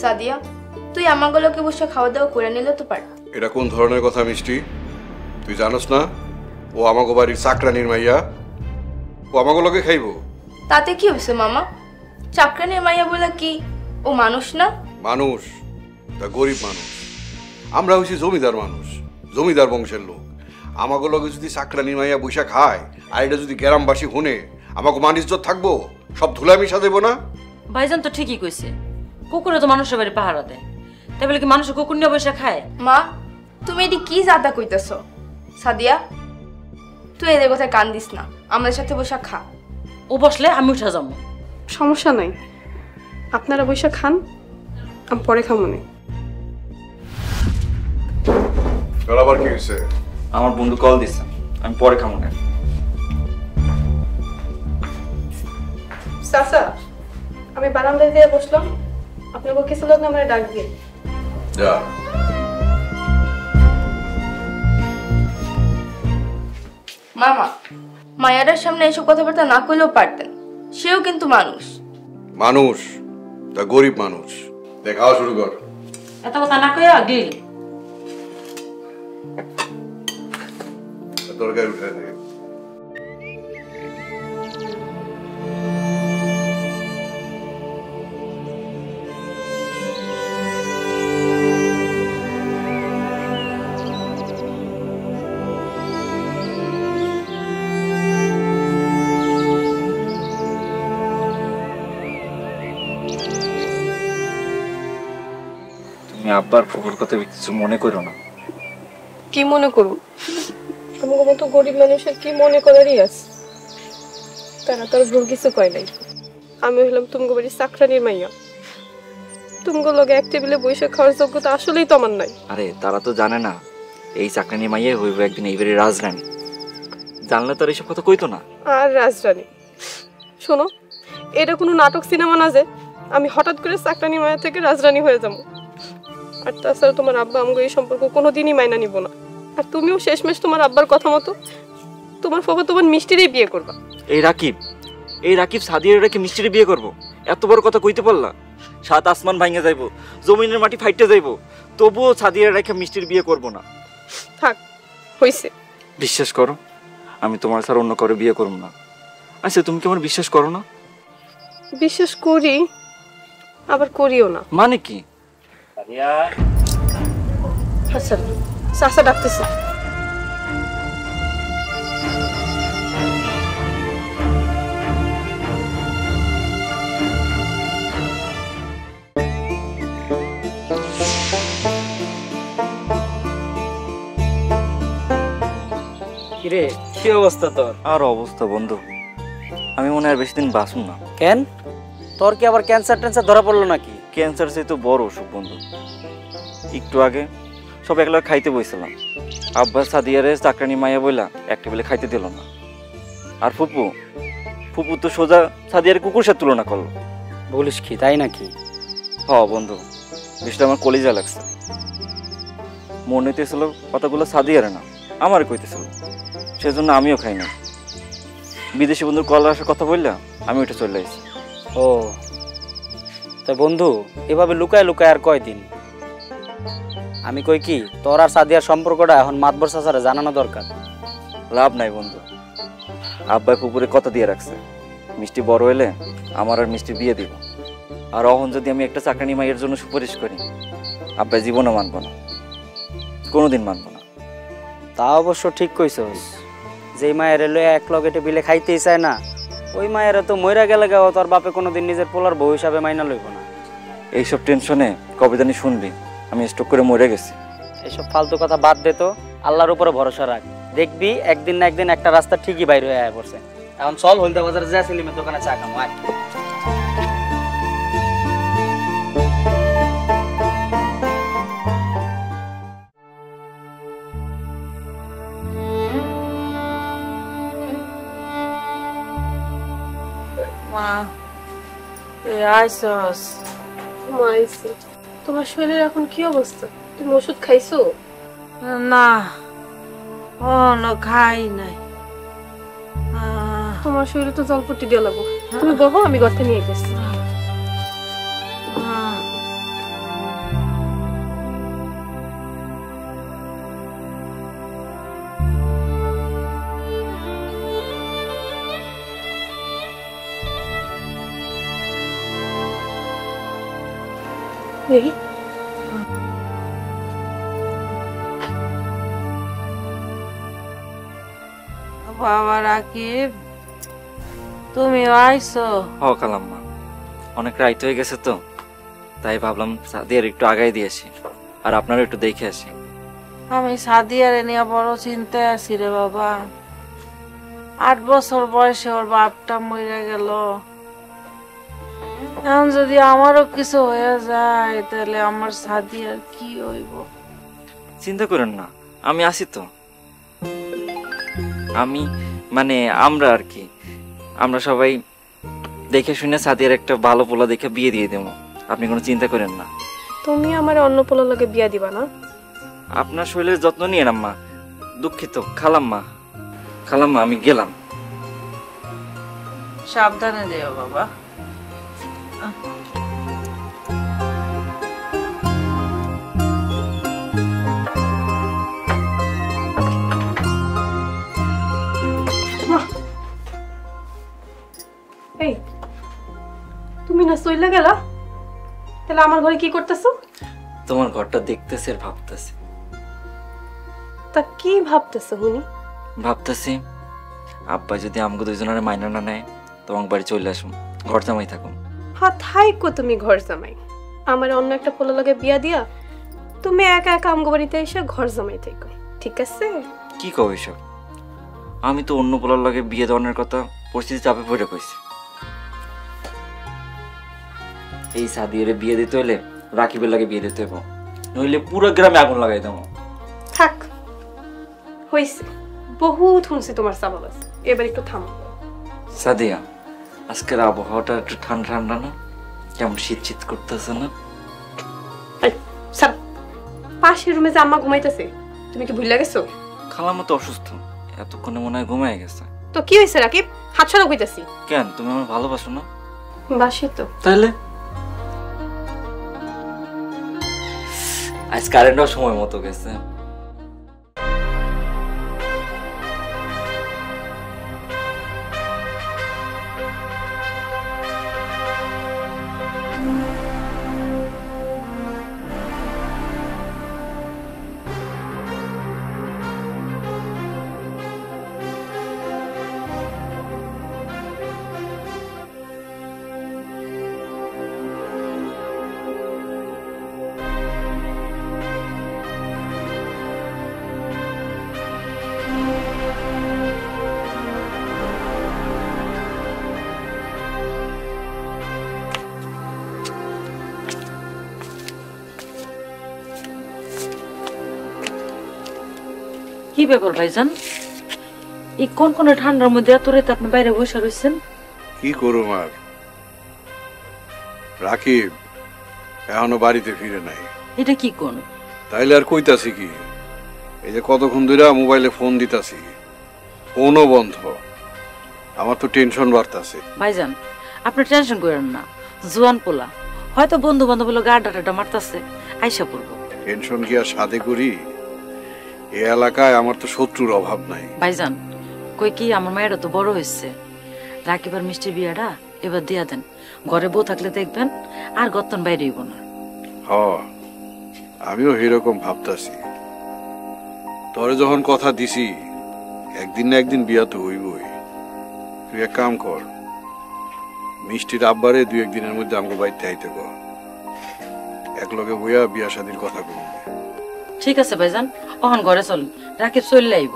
সাদিয়া তুই আমাগুলোকে বসে খাওয়া দাওয়া করে নিলে তো পার। এটা কোন ধরনের কথা মিষ্টি? তুই জানোস না ও আমাগো বাড়ির চাকরানির মাইয়া, ও আমাগুলোকে খাইবো? তাতে কি হয়েছে মামা? চাকরানির মাইয়া বলে কি ও মানুষ না? মানুষ, তা গরিব মানুষ। আমরা হইছি জমিদার মানুষ, জমিদার বংশের লোক। আমাগুলোকে যদি চাকরানির মাইয়া বৈশা খায় আর এটা যদি গ্রামবাসী শুনে, আমাকে মান ইজ্জত থাকবো? সব ধুলা মিশা দেবো না? ভাইজান তো ঠিকই কইছে, কুকুরে তো মানুষের বাড়ি পাহারা দেয়, তাই বলে কি মানুষ কুকুর নিয়ে বসে খায়? মা তুমি এটি কি জাদা কইতেছ? সাদিয়া তুই এদের কথায় কান দিস না, আমাদের সাথে বসে খা। ও বসলে আমি উঠে যাবো। সমস্যা নাই, আপনারা বসে খান, আমি পরে খামুনি। আবার কি হয়েছে? আমার বন্ধু কল দিছে, আমি পরে খাবো না। চাচা আমি বারান্দায় দিয়ে বসলাম, আপনাকে কিছু লোক আমার ডাক দিয়ে। যা। মামা মায়াটার সামনে এসব কথাবার্তা না করলেও পারতেন, সেও কিন্তু মানুষ। মানুষ, তা গরিব মানুষ। দেখাও শুরু কর। এত কথা না কয়ে আগে তরকারি উঠে দে। আব্বার পুকুর কথা কিছু মনে করো না। কি মনে করব? আমাকে মতো গরিব মানুষের কি মনে করারই আছে? তারা তার ভুল কিছু কয় নাই। আমি হলাম তোমাকে বাড়ির চাকরানির মাইয়া, তোমাকে লগে এক টেবিলে বসে খাওয়ার যোগ্যতা আসলেই তো আমার নাই। আরে তারা তো জানে না এই চাকরানি মাইয়ে হইব একদিন এইবারে রাজরানী। জানলে তো আর এইসব কথা কইতো না। আর রাজরানী শোনো, এটা কোনো নাটক সিনেমা না যে আমি হঠাৎ করে চাকরানি মায়া থেকে রাজরানী হয়ে যাবো। আর তাছাড়া তোমার আব্বা আমাকে এই সম্পর্ক কোনোদিনই মাইনা নিব না। আর তুমিও শেষমেশ তোমার আব্বার কথা মতো তোমার বাবা তোমার মিষ্টিরই বিয়ে করবা। এই রাকিব সাদিয়ার রেখে মিষ্টির বিয়ে করব? এত বড় কথা কইতে পারলা? সাত আসমান ভাঙে যাইব, জমিনের মাটি ফাইটে যাইব, তবুও সাদিয়ার রেখে মিষ্টির বিয়ে করব না। থাক হইছে। বিশ্বাস করো, আমি তোমার ছাড়া অন্য কারো বিয়ে করব না। আচ্ছা তুমি কি আমার বিশ্বাস করো না? বিশ্বাস করি, আবার করিও না। মানে কি? আচ্ছা চাচা ডাকতেছে। কিরে কি অবস্থা তোর? আর অবস্থা বন্ধু, আমি মনে হয় বেশি দিন বাঁচুম না। কেন, তোর কি আবার ক্যান্সার ট্যান্সার ধরা পড়লো নাকি? ক্যান্সার সে তো বড় অসুখ বন্ধু। একটু আগে সব একলা খাইতে বইছিলাম, আব্বা সাদিয়ারে চাকরানি মাইয়া বইলা এক টেবিলে খাইতে দিল না। আর ফুপু তো সোজা সাদিয়ারে কুকুর সাথে তুলনা করলো। বলিস কি, তাই নাকি? হ বন্ধু, বিষয়টা আমার কলিজা লাগছে। মনে হইতেছিল কথাগুলো সাদিয়ারে না আমার কইতেছিল, সেজন্য আমিও খাই না। বিদেশি বন্ধুর কল আসার কথা বললা আমি ওইটা চলে আসছি। ও তাই বন্ধু, এভাবে লুকায় লুকায় আর কয়দিন? আমি কই কি, তোর আর সাদিয়ার সম্পর্কটা এখন মাতবর চাচারে জানানো দরকার। লাভ নাই বন্ধু, আব্বাই পুকুরে কথা দিয়ে রাখছে, মিষ্টি বড় হইলে আমার আর মিষ্টি বিয়ে দিব। আর অহন যদি আমি একটা চাকরানি মাইয়ের জন্য সুপারিশ করি, আব্বাই জীবনও মানব না, কোনোদিন মানব না। তা অবশ্য ঠিক কইছস, যেই মায়ের এলো এক লগে টেবিলে খাইতেই চায় না, ওই মায়েরা তো মইরা গেলে গাও তোর বাপে কোনোদিন নিজের পোলার বউ হিসাবে মাইনা লইব না। এইসব টেনশনে কবে জানি শুনবি আমি স্ট্রোক করে মরে গেছি। এইসব ফালতু কথা বাদ দে তো, আল্লাহর উপরে ভরসা রাখ, দেখবি একদিন না একদিন একটা রাস্তা ঠিকই বাইরে হয়ে পড়ছে। এখন চল হলদা বাজারে যা সেলিমের দোকানে চা খামো। আয় মা, তুই আইসস? মাইছি, তোমার শরীরের এখন কি অবস্থা? তুমি ওষুধ খাইছো? না, খাই নাই। তোমার শরীরে তো জলপট্টি দিয়ে লাগবো, তুমি বলো আমি গর্তে নিয়ে গেছি। দেখি বাবা রাকিব, তুমি আইছো? হ খালাম্মা, অনেক রাইত হয়ে গেছে তো, তাই ভাবলাম সাদিয়ার একটু আগাই দিয়েছি আর আপনারও একটু দেখে আসি। আমি সাদিয়ারে নিয়ে বড় চিন্তায় আছি রে বাবা। 8 বছর বয়সে ওর বাপটা মরে গেল। এখন যদি আমারও কিছু হয়ে যায় তাহলে আমার সাদিয়ার কি হইব? চিন্তা করেন না, আমি আছি তো। আমি মানে আমরা আর কি, আমরা সবাই দেখে শুনে সাদিয়ার একটা ভালো পোলা দেখে বিয়ে দিয়ে দেবো, আপনি কোনো চিন্তা করেন না। তুমি আমার অন্য পোলার লগে বিয়া দিবা না? আপনার শরীরের যত্ন নিয়ে আম্মা। দুঃখিত খালাম্মা। খালাম্মা আমি গেলাম। সাবধানে যেও বাবা। এই তুমি না চইলা গেলা, তাহলে আমার ঘরে কি করতেছো? তোমার ঘরটা দেখতেছি আর ভাবতেছি। তা কি ভাবতেছো হুনি? ভাবতেছি আব্বা যদি আমাকে দুইজনের মাইনা না নেয় তো আমার বাড়ি চলে আসুন, ঘর জামাই থাকুন। হ্যাঁ থাইকো তুমি ঘর জামাই, আমার অন্য একটা পোলা লগে বিয়া দিয়া তুমি একা একা আমগো বাড়িতে এসে ঘর জামাই থাইকো, ঠিক আছে? কি কও এসব? আমি তো অন্য পোলার লাগে বিয়ে দেওয়ানোর কথা পরিস্থিতি চাপে পড়ে কইছি। এই সাদিয়ারে বিয়ে দিতে হলে রাকিবের লাগে বিয়ে দিতে হবে, নইলে পুরো গ্রামে আগুন লাগাই দেবো। থাক হইছে, বহুত শুনছি তোমার চাবাবাস, এবার একটু থামো। সাদিয়া, আজকের আবহাওয়াটা একটু ঠান্ডা ঠান্ডা না? কেমন শীত শীত করতেছে না? এই, ছাড়। পাশের রুমে যে আম্মা ঘুমাইতেছে, তুমি কি ভুলে গেছো? খালাম্মা তো অসুস্থ, এতক্ষণে মনে হয় ঘুমায় গেছে। তো কি হয়েছে রাকিব? হাত ছড়া কইতাছি। কেন, তুমি আমার ভালোবাসো না? বাসি তো। তাহলে আজ কারেন্টও সময় মতো গেছে। কি ব্যাপার ভাইজান, এই কোন কোন ঠান্ডার মধ্যে এত রাতে আপনি বাইরে বসে রয়েছেন? কি করুম আর, রাকিব এখনো বাড়িতে ফিরে নাই। এটা কি কোন? তাইলে আর কইতাছি কি, এই যে কতক্ষণ ধরে মোবাইলে ফোন দিতাছি, ফোনও বন্ধ। আমার তো টেনশন বাড়তাছে। ভাইজান আপনি টেনশন করেন না, জোয়ান পোলা হয়তো বন্ধু বান্ধব গা ডাটা মারতাছে, আইসা পড়বো। টেনশন কি আর সাথে করি? এ এলাকায় আমার তো শত্রুর অভাব নাই। ভাইজান কই কি, আমার মায়েরা তো বড় হয়েছে, রাকিব আর মিষ্টির বিয়াটা এবার দিয়া দেন। ঘরে বউ থাকলে দেখবেন আর গত্তন বাইরে হইব না। হ, আমিও এরকম ভাবতাছি। তোরে যখন কথা দিছি একদিন না একদিন বিয়া তো হইবই। তুই এক কাম কর, মিষ্টির আব্বারে 2-1 দিনের মধ্যে আমাকে বাড়িতে আইতে কর, একলগে বইয়া বিয়া শাদির কথা কইবি। ঠিক আছে ভাইজান, অহন ঘরে চলুন, রাকিব চললে আইব।